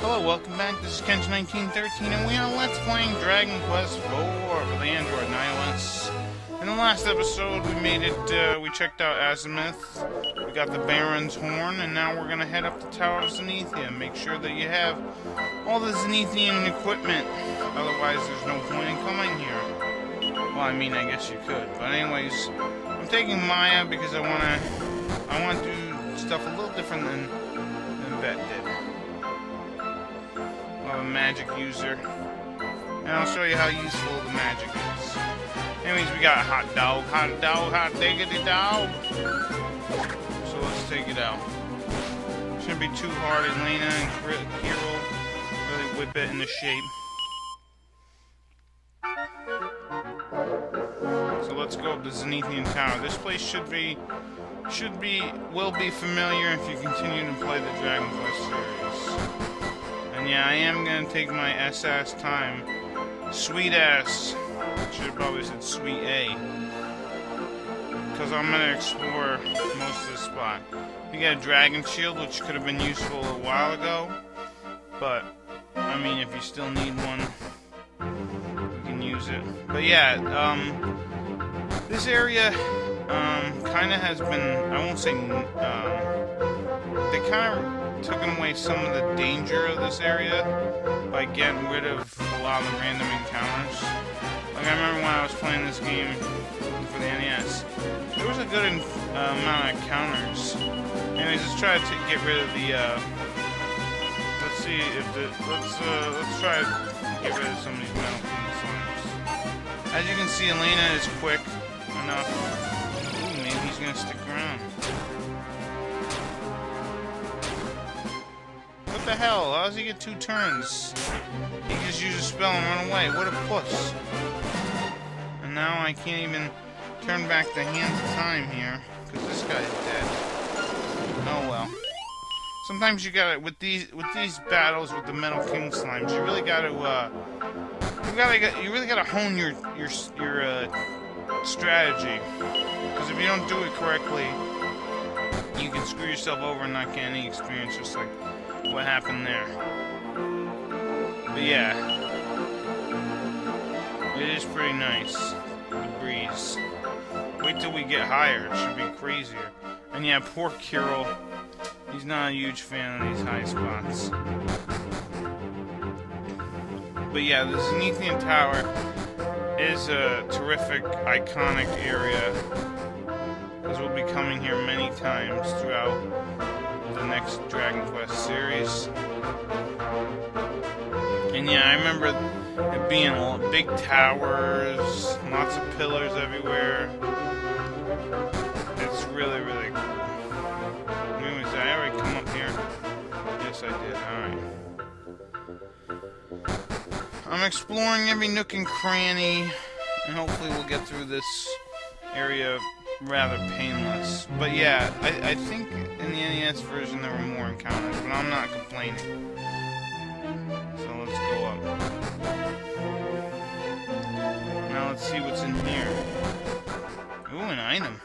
Hello, welcome back. This is Kench1913, and we are Let's Playing Dragon Quest IV for the Android and iOS. In the last episode, we made it, we checked out Azimuth, we got the Baron's Horn, and now we're gonna head up the Tower of Zenithia and make sure that you have all the Zenithian equipment. Otherwise, there's no point in coming here. Well, I mean, I guess you could. But anyways, I'm taking Maya because I want to do stuff a little different than Vet did. A magic user, and I'll show you how useful the magic is. Anyways, we got a hot dog, hot diggity dog. So let's take it out. Shouldn't be too hard. Elena and Kirill really whip it into shape. So let's go up the Zenithian Tower. This place will be familiar if you continue to play the Dragon Quest series. And yeah, I am gonna take my ass time. Sweet ass. Should have probably said sweet A. Because I'm gonna explore most of the spot. We got a dragon shield, which could have been useful a while ago. But, I mean, if you still need one, you can use it. But yeah, this area, kinda has been, I won't say, they kinda took away some of the danger of this area by getting rid of a lot of the random encounters. Like, I remember when I was playing this game for the NES, there was a good amount of encounters. Anyways, let's try to get rid of the, let's see if let's try to get rid of some of these metal slimes. As you can see, Elena is quick enough. Ooh, maybe he's gonna stick around. What the hell? How does he get 2 turns? He just used a spell and run away. What a puss. And now I can't even turn back the hands of time here, because this guy's dead. Oh well. Sometimes you gotta, with these battles with the Metal King slimes, you really gotta, you really gotta hone your strategy. Because if you don't do it correctly, you can screw yourself over and not get any experience, just like what happened there. But yeah, it is pretty nice, the breeze. Wait till we get higher, it should be crazier. And yeah, poor Kirill, he's not a huge fan of these high spots. But yeah, the Zenithian Tower is a terrific, iconic area, because we'll be coming here many times throughout the next Dragon Quest series. And yeah, I remember it being big towers, lots of pillars everywhere. It's really, really cool. Anyways, did I already come up here? Yes, I did. Alright. I'm exploring every nook and cranny, and hopefully we'll get through this area rather painless. But yeah, I think in the NES version there were more encounters, but I'm not complaining. So let's go up. Now let's see what's in here. Ooh, an item.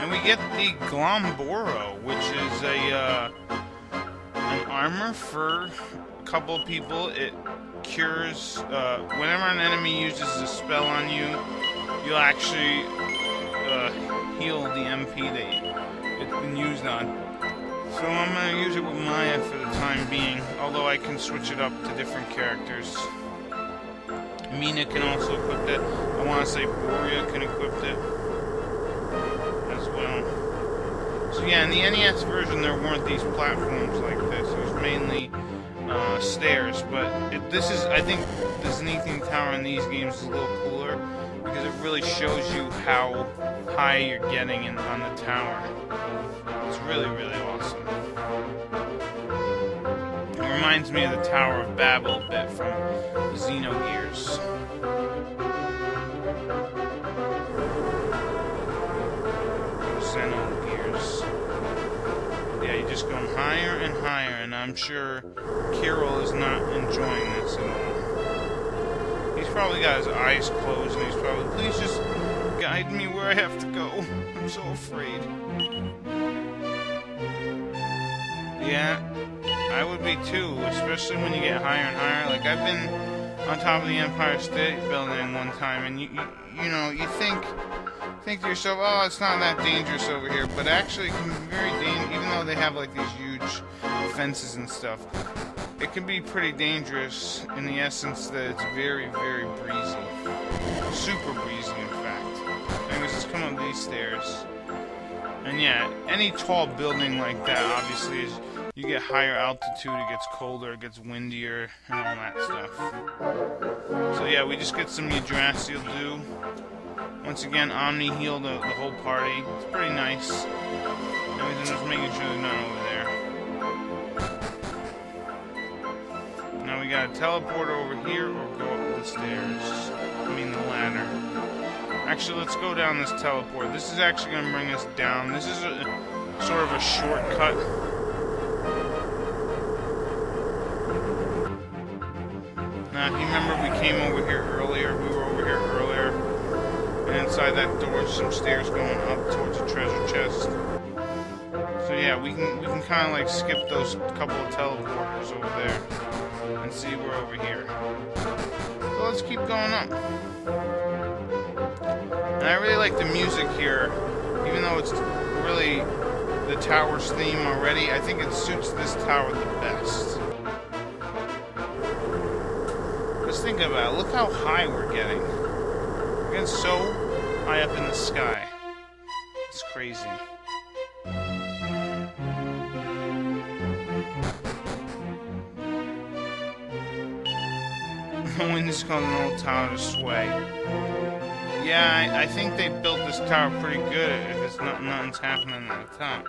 And we get the Glomboro, which is an armor for a couple of people. It cures, whenever an enemy uses a spell on you, you'll actually heal the MP that it's been used on. So I'm going to use it with Maya for the time being, although I can switch it up to different characters. Mina can also equip it. I want to say Boria can equip it as well. So yeah, in the NES version there weren't these platforms like this. It was mainly stairs, but this is, I think the Zenithian Tower in these games is a little cooler, because it really shows you how high you're getting on the tower. It's really, really awesome. It reminds me of the Tower of Babel a bit from Xenogears. Xenogears. Yeah, you're just going higher and higher, and I'm sure Kirill is not enjoying this at all. He's probably got his eyes closed, and he's probably, please just guide me where I have to go. I'm so afraid. Yeah, I would be too, especially when you get higher and higher. Like, I've been on top of the Empire State Building one time, and you know, you think to yourself, oh, it's not that dangerous over here, but actually it can be very dangerous, even though they have like these huge fences and stuff. It can be pretty dangerous in the essence that it's very, very breezy. Super breezy, in fact. Anyways, let's come up these stairs. And yeah, any tall building like that, obviously, is you get higher altitude, it gets colder, it gets windier, and all that stuff. So yeah, we just get some Yggdrasil dew. Once again, Omni heal the whole party. It's pretty nice. Anyways, I'm just making sure there's none over there. Now we gotta teleport over here or go up the stairs. I mean the ladder. Actually, let's go down this teleport. This is actually gonna bring us down. This is a sort of a shortcut. Now, if you remember, we came over here earlier. We were over here earlier. And inside that door, some stairs going up towards a treasure chest. So yeah, we can kind of like skip those couple of teleporters over there and see we're over here. So let's keep going up. And I really like the music here, even though it's really the tower's theme already. I think it suits this tower the best. Just think about it. Look how high we're getting. We're getting so high up in the sky. It's crazy. The wind is causing the whole tower to sway. Yeah, I think they built this tower pretty good if it's nothing's happening at the top.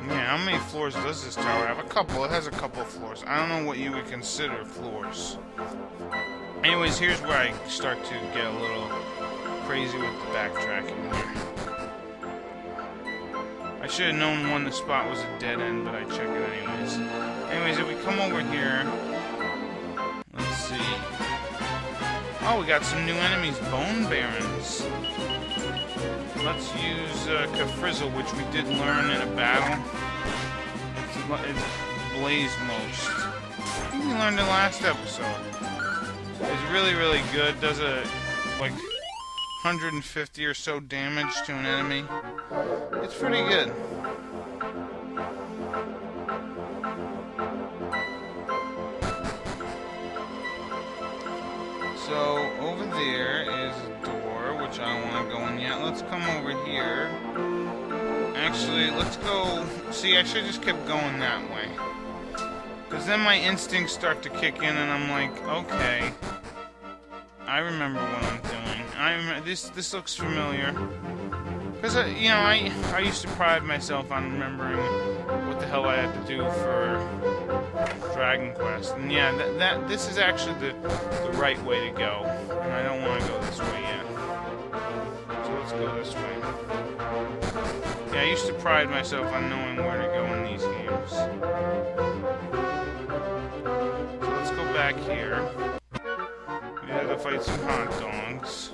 How many floors does this tower have? A couple. It has a couple of floors. I don't know what you would consider floors. Anyways, here's where I start to get a little crazy with the backtracking here. I should have known when the spot was a dead end, but I check it anyways. Anyways, if we come over here, let's see. Oh, we got some new enemies, Bone Barons. Let's use Kafrizzle, which we did learn in a battle. It's Blaze Most. I think we learned it last episode. It's really, really good. Does a like 150 or so damage to an enemy. It's pretty good. So over there is a door, which I don't want to go in yet. Let's come over here. Actually, let's go... See, I should have just kept going that way. Because then my instincts start to kick in and I'm like, okay, I remember what I'm doing. This looks familiar. Because, you know, I used to pride myself on remembering what the hell I had to do for Dragon Quest. And yeah, this is actually the right way to go. And I don't want to go this way yet. So let's go this way. Yeah, I used to pride myself on knowing where to go in these games. So let's go back here. We have to fight some hot dogs.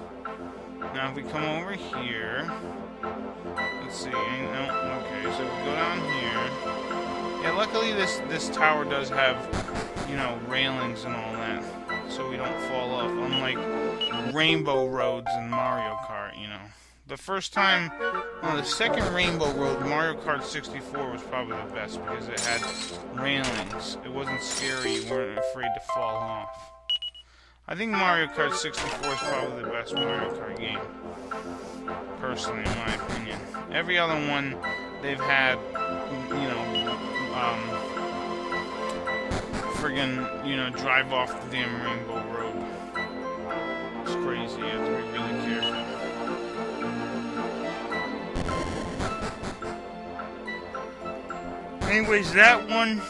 Now if we come over here, let's see. No, okay, so we go down here. Yeah, luckily this tower does have, you know, railings and all that, so we don't fall off. Unlike Rainbow Roads in Mario Kart, you know. The first time, well, the second Rainbow Road, Mario Kart 64, was probably the best because it had railings. It wasn't scary, you weren't afraid to fall off. I think Mario Kart 64 is probably the best Mario Kart game, personally, in my opinion. Every other one, they've had, you know, friggin', you know, drive off the damn Rainbow Road. It's crazy, you have to be really careful. Anyways, that one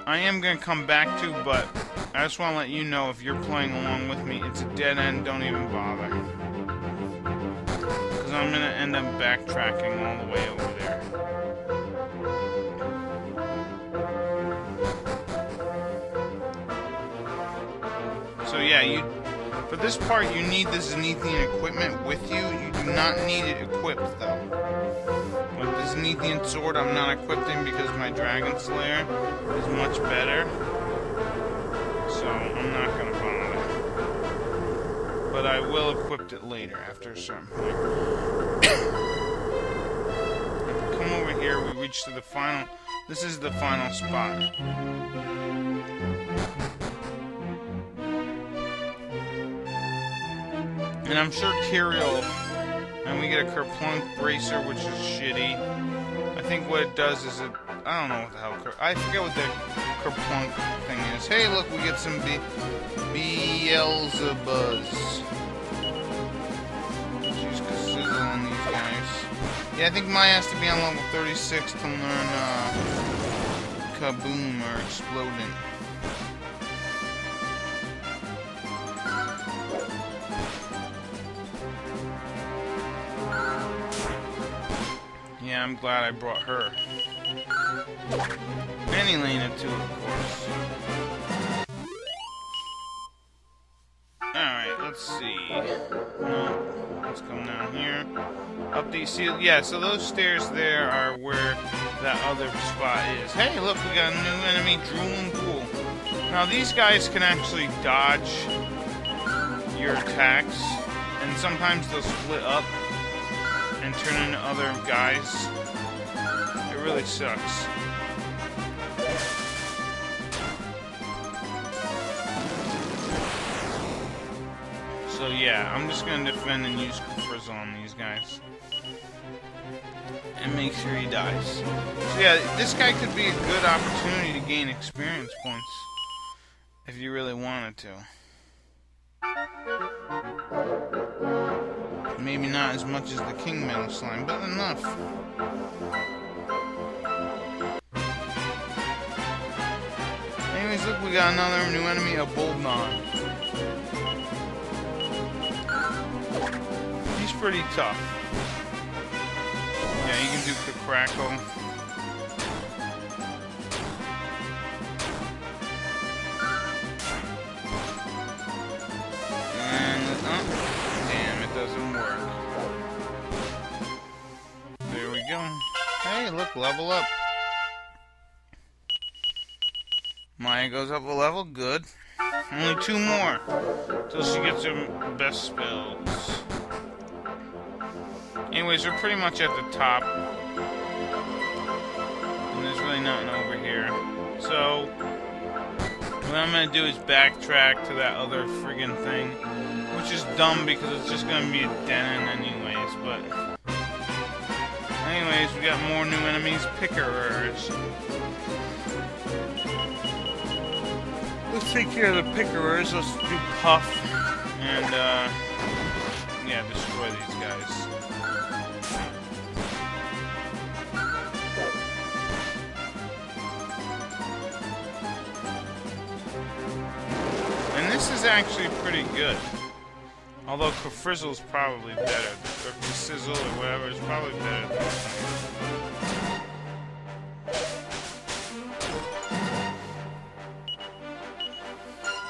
I am going to come back to, but I just want to let you know, if you're playing along with me, it's a dead end, don't even bother. Because I'm going to end up backtracking all the way over there. So yeah, For this part, you need the Zenithian equipment with you. You do not need it equipped, though. With the Zenithian sword, I'm not equipping because my Dragon Slayer is much better. So, I'm not going to bother. But I will equip it later, after a certain point. Come over here, we reach to the final... This is the final spot. And I'm sure Kyriel, and we get a Kerplunk Bracer, which is shitty. I think what it does is it, I don't know what the hell, I forget what the Kerplunk thing is. Hey, look, we get some Beelzebubs. Let's use Sizzle on these guys. Yeah, I think Maya has to be on level 36 to learn, Kaboom, or Exploding. Yeah, I'm glad I brought her. And Elena too, of course. Alright, let's see. No, let's come down here. Up these, see, yeah, so those stairs there are where that other spot is. Hey, look, we got a new enemy, Drooling Ghoul. Now, these guys can actually dodge your attacks, and sometimes they'll split up and turn into other guys. It really sucks. So yeah, I'm just gonna defend and use Frizzle on these guys. And make sure he dies. So yeah, this guy could be a good opportunity to gain experience points. If you really wanted to. Maybe not as much as the King Metal Slime, but enough. Anyways, look, we got another new enemy, a Boldnon. He's pretty tough. Yeah, you can do the Crackle. Hey, look, level up. Maya goes up a level, good. Only 2 more till she gets her best spells. Anyways, we're pretty much at the top. And there's really nothing over here. So, what I'm gonna do is backtrack to that other friggin' thing. Which is dumb because it's just gonna be a den anyways, but... Anyways, we got more new enemies, Pickerers. Let's take care of the Pickerers. Let's do Puff and, yeah, destroy these guys. And this is actually pretty good. Although Frizzle's probably better. Or Sizzle or whatever is probably better than this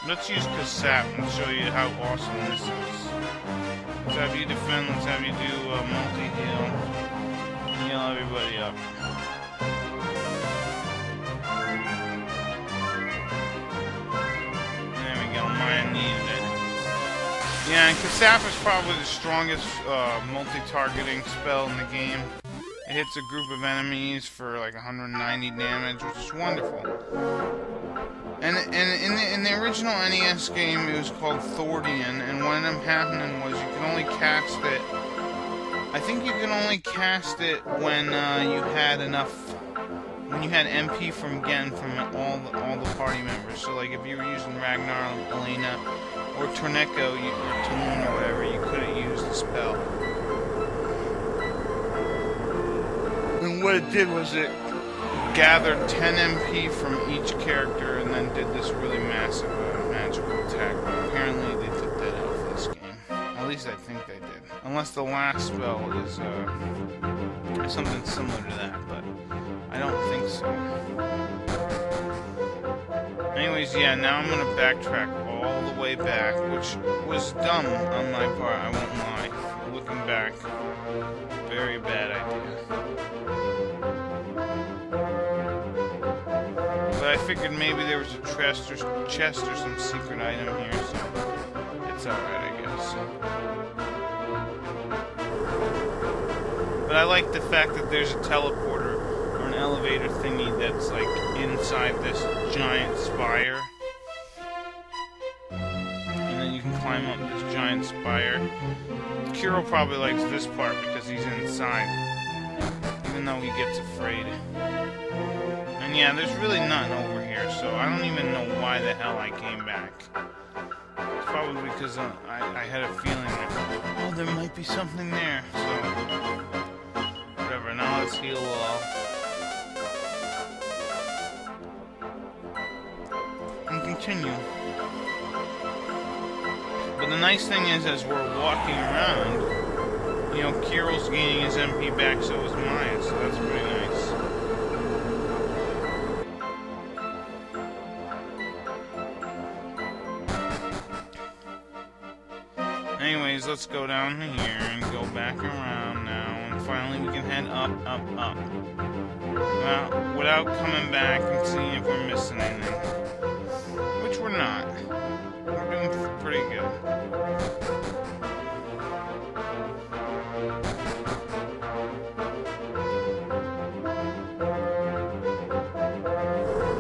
one. Let's use Kasap and show you how awesome this is. Let's have you defend, let's have you do multi-heal. Heal everybody up. And there we go, Maya needed it. Yeah, and Kasap is probably the strongest multi-targeting spell in the game. It hits a group of enemies for like 190 damage, which is wonderful. And in the original NES game, it was called Thordian, and what ended up happening was you could only cast it... I think you could only cast it when you had enough... When you had MP from getting from all the party members. So like if you were using Ragnar, Elena, or Torneko, or Toon, or whatever, you couldn't use the spell. And what it did was it gathered 10 MP from each character and then did this really massive magical attack. But apparently they took that out for this game. At least I think they did. Unless the last spell is something similar to that, but I don't think so. Anyways, yeah, now I'm gonna backtrack all all the way back, which was dumb on my part, I won't lie. Looking back, very bad idea. But I figured maybe there was a chest or some secret item here, so it's alright, I guess. But I like the fact that there's a teleporter or an elevator thingy that's like inside this giant spire. And then you can climb up this giant spire. Kiro probably likes this part because he's inside, even though he gets afraid. And yeah, there's really nothing over here, so I don't even know why the hell I came back. It's probably because I had a feeling like, oh, there might be something there, so whatever, now let's heal all. And continue. But the nice thing is, as we're walking around, you know, Kiro's gaining his MP back, so is mine, so that's pretty nice. Anyways, let's go down here and go back around now, and finally we can head up, up, up. Well, without coming back and seeing if we're missing anything. Which we're not. We're doing pretty good.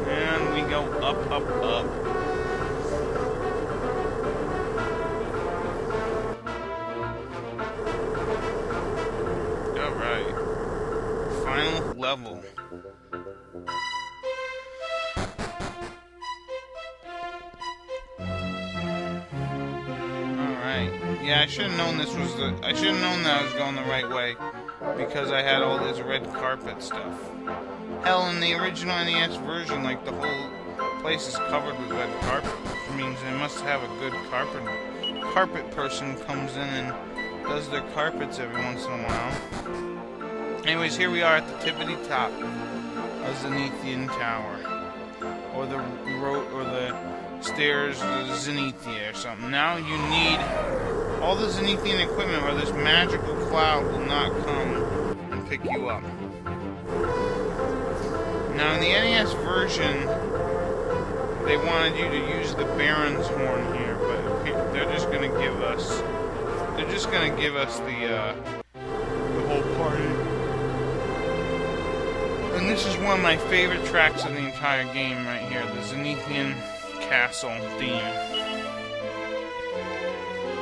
And we go up, up, up. Alright. Final level. Yeah, I should have known this was I should have known that I was going the right way, because I had all this red carpet stuff. Hell, in the original NES version, like, the whole place is covered with red carpet, which means they must have a good carpet person comes in and does their carpets every once in a while. Anyways, here we are at the tippity top of Zenithian Tower, or the stairs to Zenithia or something. Now you need all the Zenithian equipment, or this magical cloud will not come and pick you up. Now in the NES version, they wanted you to use the Baron's horn here, but they're just gonna give us the whole party. And this is one of my favorite tracks of the entire game right here, the Zenithian Castle theme.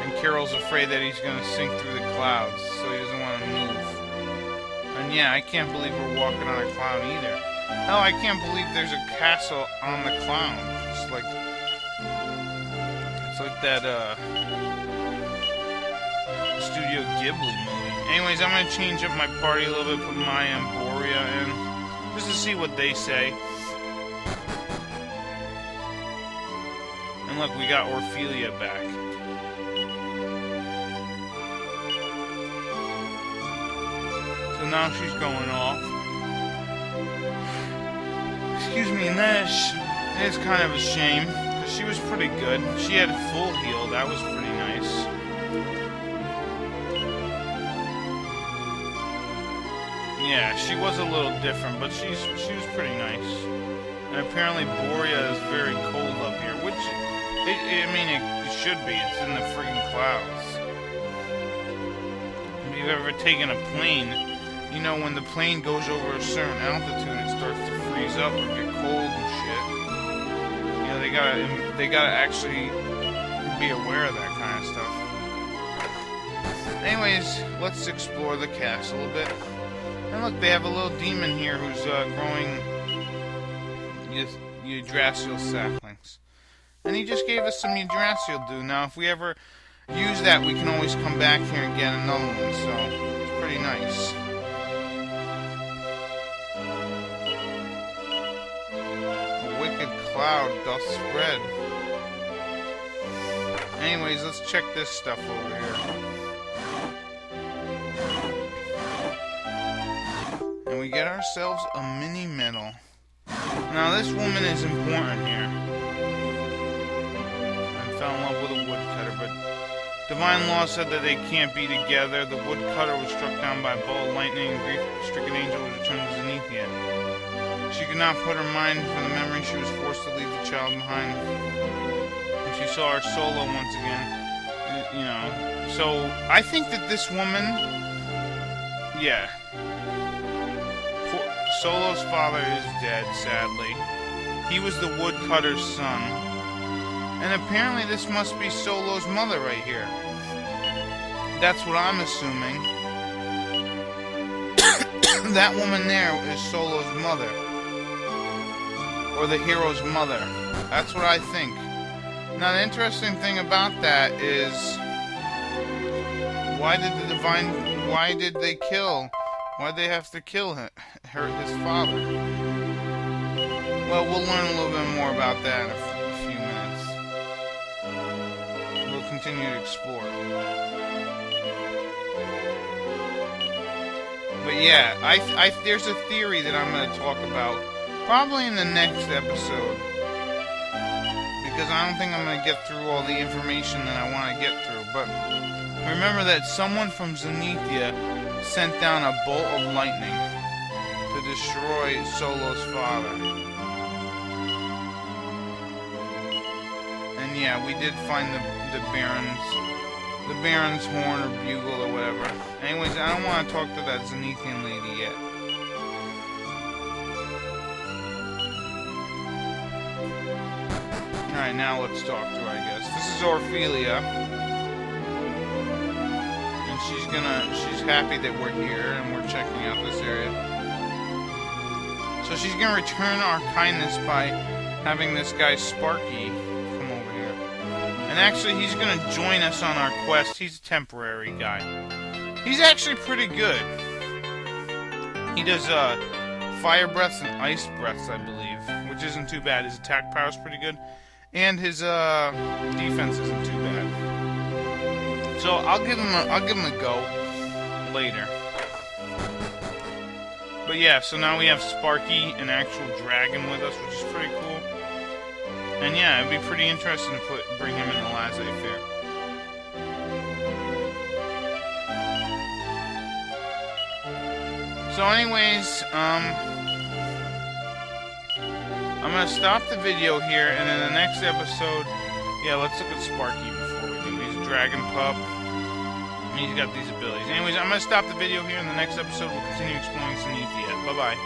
And Kiro's afraid that he's gonna sink through the clouds, so he doesn't want to move. And yeah, I can't believe we're walking on a cloud either. Hell, I can't believe there's a castle on the cloud. It's like that Studio Ghibli movie. Anyways, I'm gonna change up my party a little bit, put Maya and Boria in, just to see what they say. And look, we got Orphelia back. So now she's going off. Excuse me, and that is kind of a shame, because she was pretty good. She had full heal, that was pretty nice. Yeah, she was a little different, but she was pretty nice. And apparently Boria is very cold up here, which, I mean, it should be. It's in the friggin' clouds. If you've ever taken a plane, you know when the plane goes over a certain altitude, it starts to freeze up or get cold and shit. You know, they gotta actually be aware of that kind of stuff. Anyways, let's explore the castle a bit. And look, they have a little demon here who's growing Yggdrasil saplings. And he just gave us some Yggdrasil dew. Now, if we ever use that, we can always come back here and get another one, so it's pretty nice. A wicked cloud doth spread. Anyways, let's check this stuff over here. And we get ourselves a mini medal. Now this woman is important here. In fell in love with a woodcutter, but divine law said that they can't be together. The woodcutter was struck down by a bolt of lightning, and grief-stricken angel was returned to Zenithia. She could not put her mind from the memory. She was forced to leave the child behind. And she saw her Solo once again. You know, so I think that this woman, yeah. Solo's father is dead, sadly. He was the woodcutter's son. And apparently this must be Solo's mother right here. That's what I'm assuming. That woman there is Solo's mother. Or the hero's mother. That's what I think. Now the interesting thing about that is, why did they have to kill his father? Well, we'll learn a little bit more about that in a few minutes. We'll continue to explore. But yeah, there's a theory that I'm going to talk about probably in the next episode, because I don't think I'm going to get through all the information that I want to get through. But remember that someone from Zenithia sent down a bolt of lightning to destroy Solo's father. And yeah, we did find the Baron's horn or bugle or whatever. Anyways, I don't want to talk to that Zenithian lady yet. Alright, now let's talk to her, I guess. This is Orphelia. And she's happy that we're here and we're checking out this area. So she's gonna return our kindness by having this guy Sparky come over here. And actually, he's gonna join us on our quest. He's a temporary guy. He's actually pretty good. He does fire breaths and ice breaths, I believe, which isn't too bad. His attack power is pretty good. And his defense isn't too bad. So I'll give him a go later. But yeah, so now we have Sparky, an actual dragon, with us, which is pretty cool. And yeah, it'd be pretty interesting to bring him in the Lazay Fair. So anyways, I'm going to stop the video here, and in the next episode, yeah, let's look at Sparky before we do. He's a dragon pup, and he's got these abilities. Anyways, I'm going to stop the video here. In the next episode, we'll continue exploring Zenithia. Bye-bye.